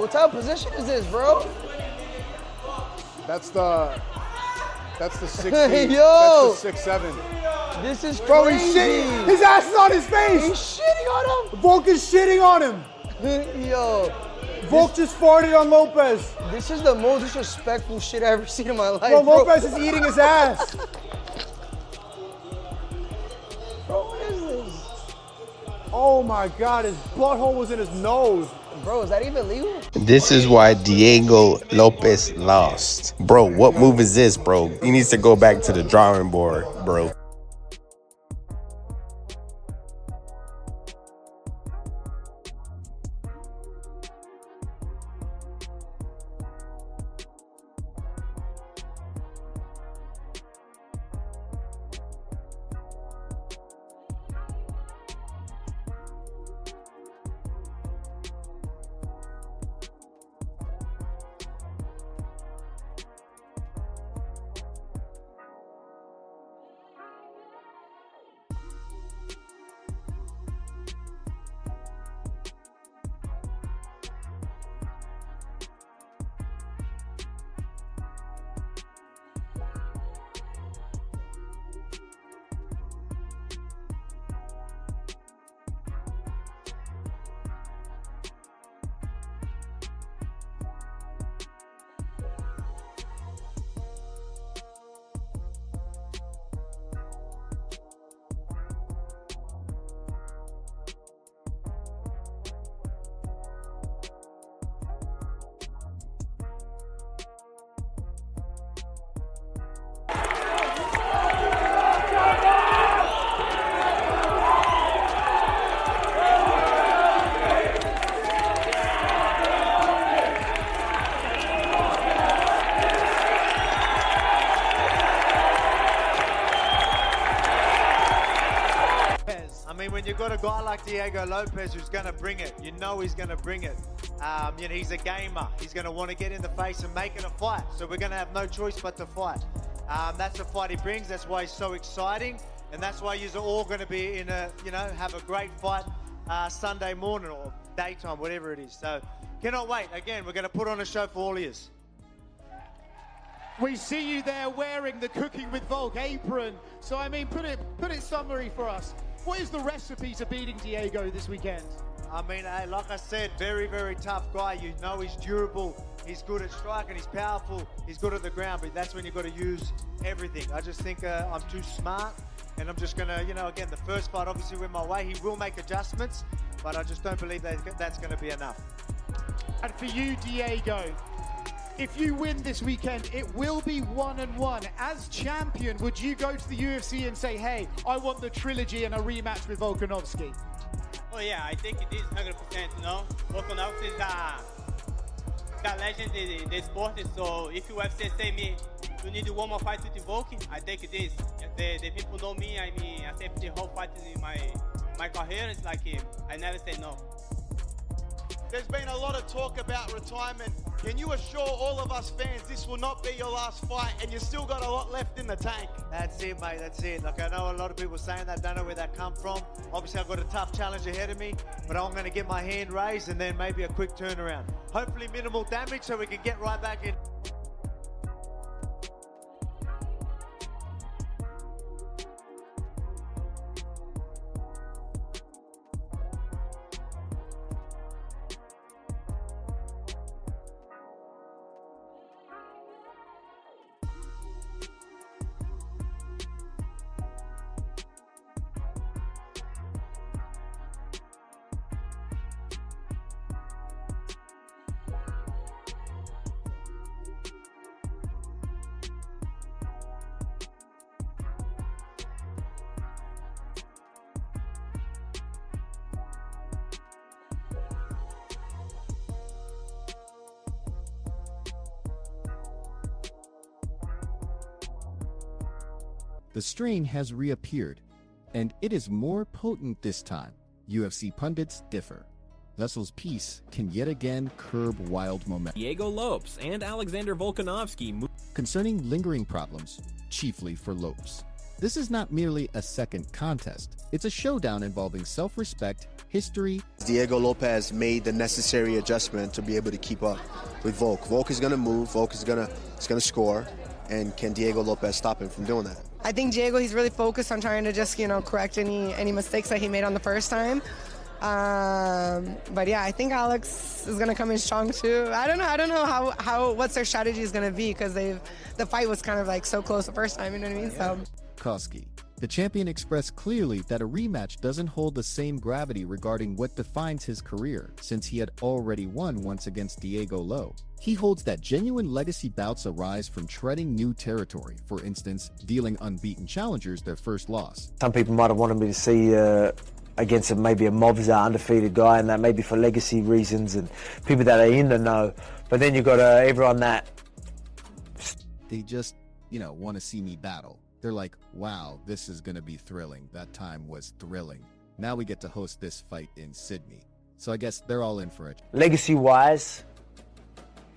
What type of position is this, bro? That's the 6'8". Yo! That's the 6'7". This is Bro, crazy. he's shitting. His ass is on his face. He's shitting on Volk is shitting on him. him. Yo. Volk just farted on Lopes. This is the most disrespectful shit I've ever seen in my life. Bro, Lopes is eating his ass. Bro, what is this? Oh my God, his butthole was in his nose. Bro, is that even legal? This is why Diego Lopes lost. Bro, what move is this, bro? He needs to go back to the drawing board, bro. When you've got a guy like Diego Lopes who's going to bring it, you know he's going to bring it. He's a gamer. He's going to want to get in the face and make it a fight. So we're going to have no choice but to fight. That's the fight he brings. That's why he's so exciting. And that's why you're all going to be in have a great fight Sunday morning or daytime, whatever it is. So cannot wait. Again, we're going to put on a show for all of you. We see you there wearing the Cooking with Volk apron. So, I mean, put it summary for us. What is the recipe to beating Diego this weekend? I mean, like I said, very, very tough guy. You know he's durable. He's good at striking. He's powerful. He's good at the ground. But that's when you've got to use everything. I just think I'm too smart. And I'm just going to, again, the first fight obviously went my way. He will make adjustments. But I just don't believe that's going to be enough. And for you, Diego, if you win this weekend, it will be 1-1. As champion, would you go to the UFC and say, hey, I want the trilogy and a rematch with Volkanovski? Oh yeah, I think it is 100%, Volkanovski is a legend in the sport, so if UFC say me, you need one more fight with Volk, I take this. The people know me, I accept the whole fight in my career, it's like I never say no. There's been a lot of talk about retirement. Can you assure all of us fans this will not be your last fight and you've still got a lot left in the tank? That's it, mate. That's it. Like, I know a lot of people saying that, don't know where that come from. Obviously, I've got a tough challenge ahead of me, but I'm going to get my hand raised and then maybe a quick turnaround. Hopefully minimal damage so we can get right back in. The strain has reappeared, and it is more potent this time. UFC pundits differ. Vessel's peace can yet again curb wild momentum. Diego Lopes and Alexander Volkanovski concerning lingering problems, chiefly for Lopes. This is not merely a second contest. It's a showdown involving self-respect history. Diego Lopes made the necessary adjustment to be able to keep up with Volk. Volk is going to move. Volk is going to score. And can Diego Lopes stop him from doing that? I think Diego, he's really focused on trying to just, correct any mistakes that he made on the first time. But yeah, I think Alex is gonna come in strong too. I don't know how what's their strategy is gonna be, because the fight was kind of like so close the first time, you know what I mean? So Volkanovski. The champion expressed clearly that a rematch doesn't hold the same gravity regarding what defines his career, since he had already won once against Diego Lo. He holds that genuine legacy bouts arise from treading new territory, for instance, dealing unbeaten challengers their first loss. Some people might have wanted me to see against maybe a Movza undefeated guy, and that maybe for legacy reasons and people that are in the know. But then you've got everyone that... They just, want to see me battle. They're like, wow, this is going to be thrilling. That time was thrilling. Now we get to host this fight in Sydney. So I guess they're all in for it. Legacy-wise,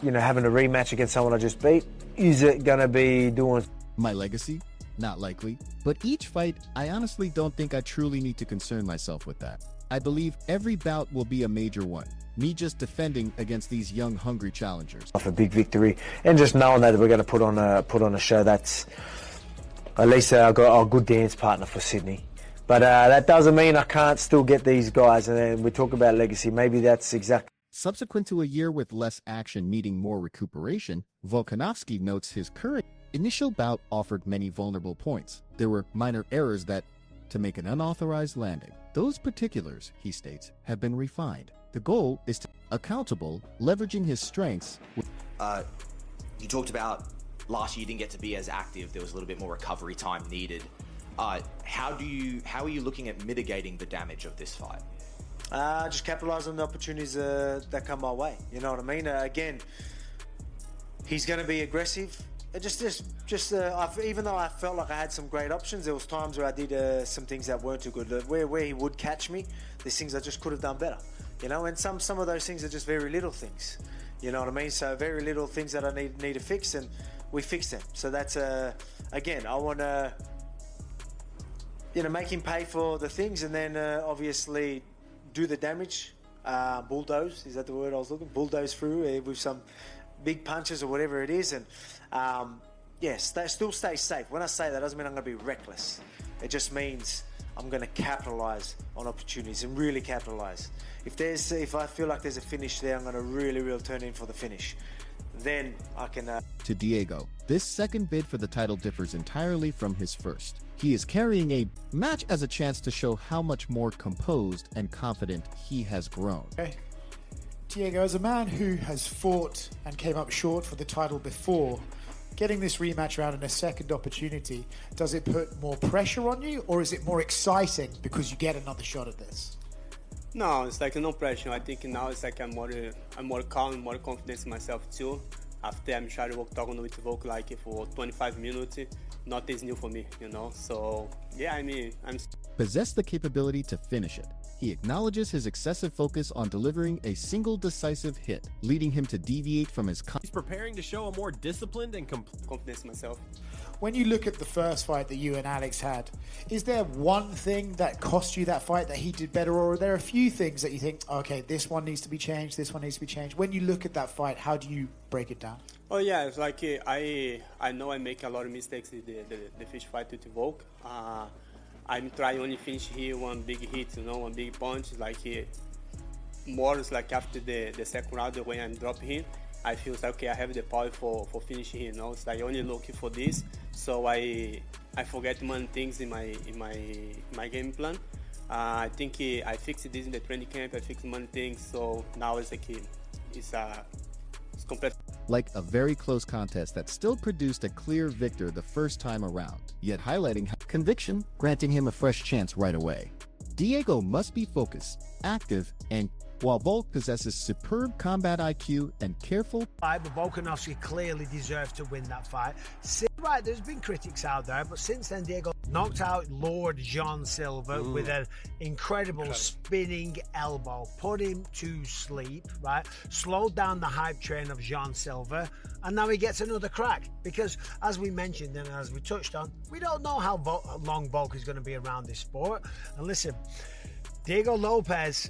having a rematch against someone I just beat, is it going to be doing... My legacy? Not likely. But each fight, I honestly don't think I truly need to concern myself with that. I believe every bout will be a major one. Me just defending against these young, hungry challengers. Off a big victory, and just knowing that we're going to put on a show that's... At least I've got a good dance partner for Sydney. But that doesn't mean I can't still get these guys. And then we talk about legacy. Maybe that's exactly... Subsequent to a year with less action needing more recuperation, Volkanovski notes his current initial bout offered many vulnerable points. There were minor errors that, to make an unauthorized landing. Those particulars, he states, have been refined. The goal is to be accountable, leveraging his strengths. You talked about last year you didn't get to be as active. There was a little bit more recovery time needed. How are you looking at mitigating the damage of this fight? Just capitalize on the opportunities that come my way. You know what I mean? Again, he's going to be aggressive. Even though I felt like I had some great options, there was times where I did some things that weren't too good. Where he would catch me, there's things I just could have done better. And some of those things are just very little things. You know what I mean? So very little things that I need to fix, and we fix them. So that's again, I want to make him pay for the things, and then obviously do the damage. Bulldoze, is that the word I was looking? Bulldoze through with some big punches or whatever it is, and yes, still stay safe. When I say that, doesn't mean I'm going to be reckless. It just means I'm going to capitalize on opportunities and really capitalize. If I feel like there's a finish there, I'm going to really turn in for the finish. Then I can... To Diego, this second bid for the title differs entirely from his first. He is carrying a match as a chance to show how much more composed and confident he has grown. Okay. Diego, as a man who has fought and came up short for the title before, getting this rematch round and a second opportunity, does it put more pressure on you, or is it more exciting because you get another shot at this? No, it's like no pressure. I think now it's like I'm more calm, more confident in myself too. After I'm trying to talking with Volk like for 25 minutes, not is new for me, So yeah, I'm possess the capability to finish it. He acknowledges his excessive focus on delivering a single decisive hit, leading him to deviate from his... He's preparing to show a more disciplined and confidence in myself. When you look at the first fight that you and Alex had, is there one thing that cost you that fight that he did better, or are there a few things that you think, okay, this one needs to be changed, this one needs to be changed? When you look at that fight, how do you break it down? Oh yeah, it's like I know I make a lot of mistakes in the fish fight with Volk. I'm trying only finish here one big hit, one big punch. Like more is like after the second round when I'm dropping him, I feel like okay, I have the power for finishing him. It's like only looking for this, so I forget many things in my game plan. I think I fixed this in the training camp. I fixed many things, so now it's like it's complete. Like a very close contest that still produced a clear victor the first time around, yet highlighting conviction, granting him a fresh chance right away. Diego must be focused, active, and while Volk possesses superb combat IQ and careful... But Volkanovski clearly deserved to win that fight. Right, there's been critics out there, but since then Diego knocked out Lord John Silver with an incredible spinning elbow, put him to sleep, right? Slowed down the hype train of John Silver, and now he gets another crack. Because as we mentioned and as we touched on, we don't know how long Volk is going to be around this sport. And listen, Diego Lopes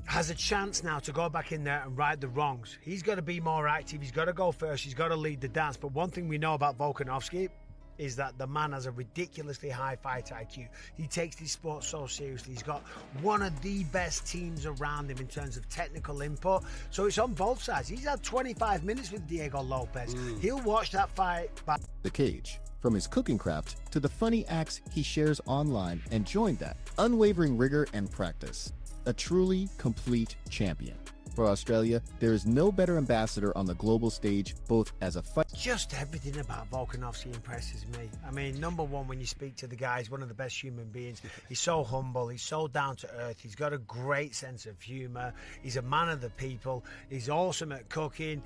has a chance now to go back in there and right the wrongs. He's got to be more active. He's got to go first. He's got to lead the dance. But one thing we know about Volkanovski is that the man has a ridiculously high fight IQ. He takes his sport so seriously. He's got one of the best teams around him in terms of technical input. So it's on both sides. He's had 25 minutes with Diego Lopes. He'll watch that fight back. The cage. From his cooking craft to the funny acts he shares online, and join that unwavering rigor and practice. A truly complete champion. For Australia, there is no better ambassador on the global stage, both as a fight. Just everything about Volkanovski impresses me. I mean, number one, when you speak to the guy, he's one of the best human beings. He's so humble. He's so down to earth. He's got a great sense of humor. He's a man of the people. He's awesome at cooking.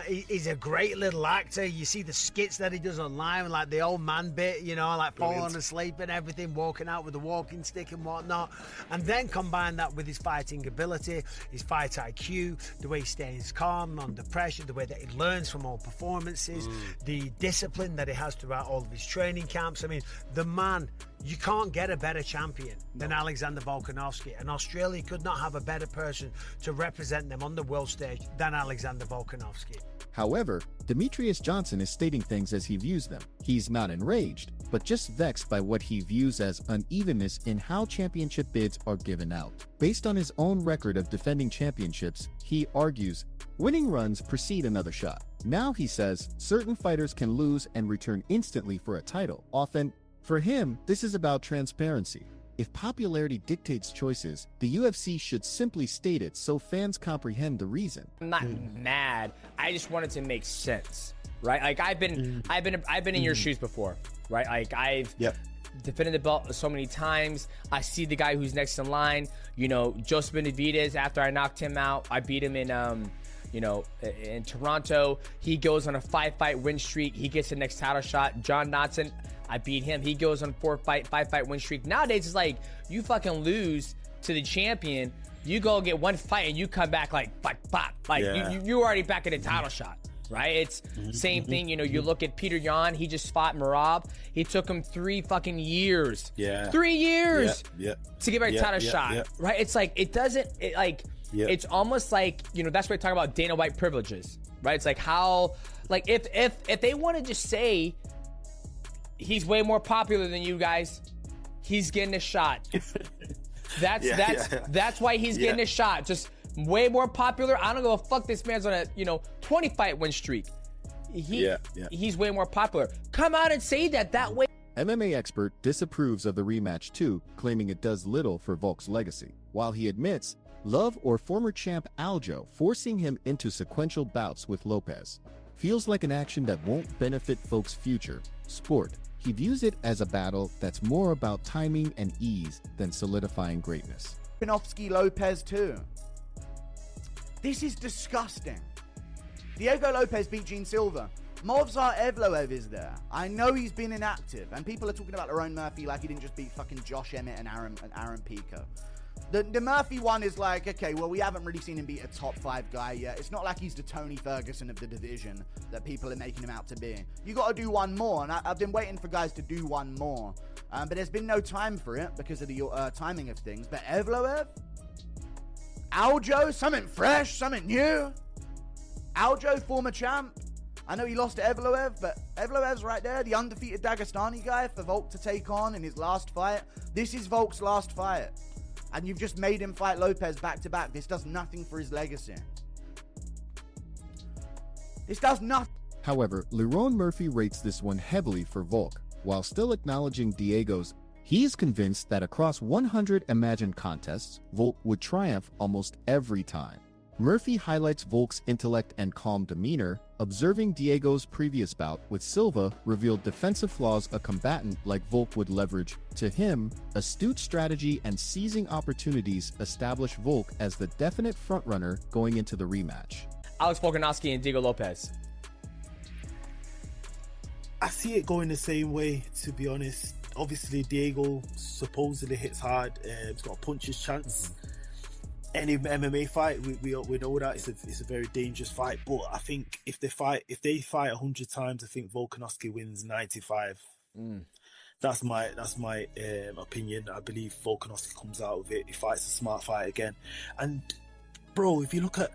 He's a great little actor. You see the skits that he does online, like the old man bit, you know, like falling asleep and everything, walking out with a walking stick and whatnot. And then combine that with his fighting ability, his fight IQ, the way he stays calm under pressure, the way that he learns from all performances, the discipline that he has throughout all of his training camps. I mean, the man, you can't get a better champion than Alexander Volkanovski, and Australia could not have a better person to represent them on the world stage than Alexander Volkanovski. However, Demetrius Johnson is stating things as he views them. He's not enraged, but just vexed by what he views as unevenness in how championship bids are given out. Based on his own record of defending championships, he argues, winning runs precede another shot. Now he says, certain fighters can lose and return instantly for a title. Often, for him, this is about transparency. If popularity dictates choices, the UFC should simply state it so fans comprehend the reason. I'm not mad. I just want it to make sense, right? Like I've been in your shoes before, right? Like I've defended the belt so many times. I see the guy who's next in line. You know, Joseph Benavidez. After I knocked him out, I beat him in in Toronto. He goes on a 5-fight win streak. He gets the next title shot. John Dodson, I beat him. He goes on a 5-fight win streak. Nowadays, it's like you fucking lose to the champion. You go get one fight and you come back like you're already back in a title shot, right? It's same thing. You know, you look at Peter Yan. He just fought Marab. He took him 3 fucking years. 3 years to get back a title shot, right? It's like it's almost like, you know, that's what we talk about Dana White privileges, right? It's like how, like if they want to just say he's way more popular than you guys, he's getting a shot. That's why he's getting a shot. Just way more popular. I don't give a fuck. This man's on a 20-fight win streak. He's way more popular. Come out and say that way. MMA expert disapproves of the rematch too, claiming it does little for Volk's legacy, while he admits Love or former champ Aljo forcing him into sequential bouts with Lopes feels like an action that won't benefit Volk's future sport. He views it as a battle that's more about timing and ease than solidifying greatness. Volkanovski Lopes too. This is disgusting. Diego Lopes beat Gene Silva. Movsar Evloev is there. I know he's been inactive, and people are talking about Lerone Murphy like he didn't just beat fucking Josh Emmett and Aaron Pico. The Murphy one is like, okay, well, we haven't really seen him beat a top 5 guy yet. It's not like he's the Tony Ferguson of the division that people are making him out to be. You got to do one more, and I've been waiting for guys to do one more. But there's been no time for it because of the timing of things. But Evloev? Aljo? Something fresh? Something new? Aljo, former champ? I know he lost to Evloev, but Evloev's right there, the undefeated Dagestani guy for Volk to take on in his last fight. This is Volk's last fight. And you've just made him fight Lopes back-to-back. This does nothing for his legacy. This does nothing. However, Lerone Murphy rates this one heavily for Volk, while still acknowledging Diego's. He is convinced that across 100 imagined contests, Volk would triumph almost every time. Murphy highlights Volk's intellect and calm demeanor. Observing Diego's previous bout with Silva revealed defensive flaws a combatant like Volk would leverage. To him, astute strategy and seizing opportunities establish Volk as the definite frontrunner going into the rematch. Alex Volkanovski and Diego Lopes. I see it going the same way, to be honest. Obviously, Diego supposedly hits hard. He's got a puncher's chance. Any MMA fight, we know that it's a very dangerous fight. But I think if they fight 100 times, I think Volkanovski wins 95. That's my opinion. I believe Volkanovski comes out of it. He fights a smart fight again. And bro, if you look at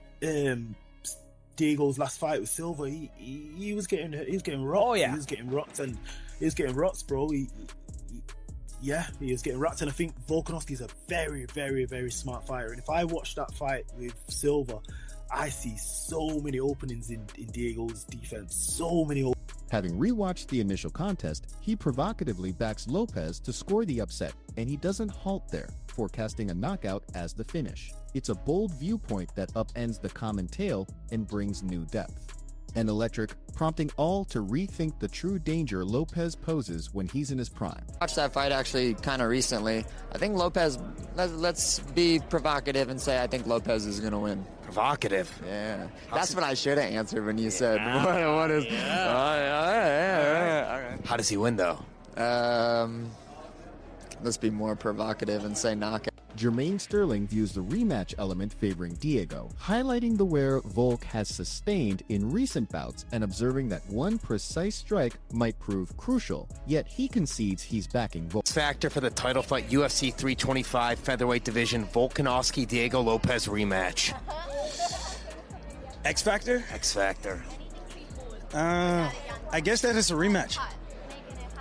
Diego's last fight with Silva, he was getting rocked. Oh yeah, he was getting rocked, and he was getting rocked, bro. He was getting rocked, and I think Volkanovski is a very, very, very smart fighter. And if I watch that fight with Silva, I see so many openings in Diego's defense. So many. Having rewatched the initial contest, he provocatively backs Lopes to score the upset, and he doesn't halt there, forecasting a knockout as the finish. It's a bold viewpoint that upends the common tale and brings new depth. And electric, prompting all to rethink the true danger Lopes poses when he's in his prime. Watched that fight actually kind of recently. I think Lopes, let's be provocative and say I think Lopes is going to win. Provocative? Yeah. That's what I should have answered when you said, what is... How does he win, though? Let's be more provocative and say knockout. Jermaine Sterling views the rematch element favoring Diego, highlighting the wear Volk has sustained in recent bouts and observing that one precise strike might prove crucial, yet he concedes he's backing Volk. Factor for the title fight UFC 325 featherweight division Volkanovski Diego Lopes rematch. X Factor? X Factor. I guess that is a rematch.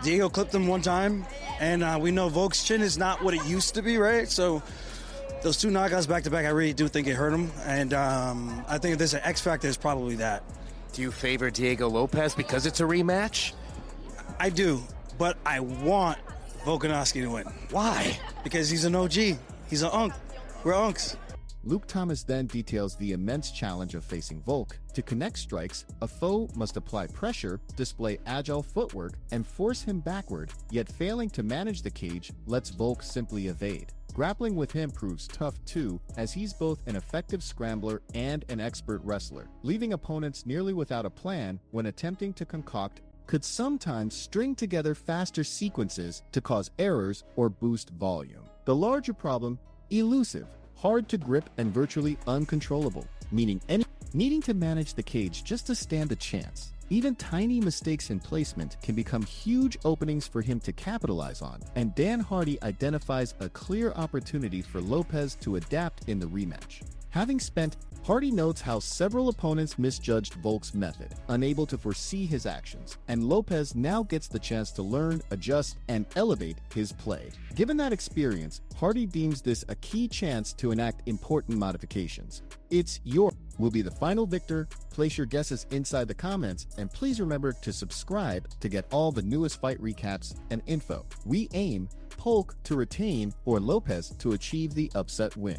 Diego clipped him one time, and we know Volk's chin is not what it used to be, right? So those two knockouts back to back, I really do think it hurt him. And I think if there's an X Factor, it's probably that. Do you favor Diego Lopes because it's a rematch? I do, but I want Volkanovski to win. Why? Because he's an OG. He's an unk. We're unks. Luke Thomas then details the immense challenge of facing Volk. To connect strikes, a foe must apply pressure, display agile footwork, and force him backward, yet failing to manage the cage lets Volk simply evade. Grappling with him proves tough too, as he's both an effective scrambler and an expert wrestler. Leaving opponents nearly without a plan when attempting to concoct could sometimes string together faster sequences to cause errors or boost volume. The larger problem, elusive, hard to grip and virtually uncontrollable, needing to manage the cage just to stand a chance. Even tiny mistakes in placement can become huge openings for him to capitalize on, and Dan Hardy identifies a clear opportunity for Lopes to adapt in the rematch. Having spent, Hardy notes how several opponents misjudged Volk's method, unable to foresee his actions, and Lopes now gets the chance to learn, adjust, and elevate his play. Given that experience, Hardy deems this a key chance to enact important modifications. It's your will be the final victor. Place your guesses inside the comments, and please remember to subscribe to get all the newest fight recaps and info. We aim Polk to retain or Lopes to achieve the upset win.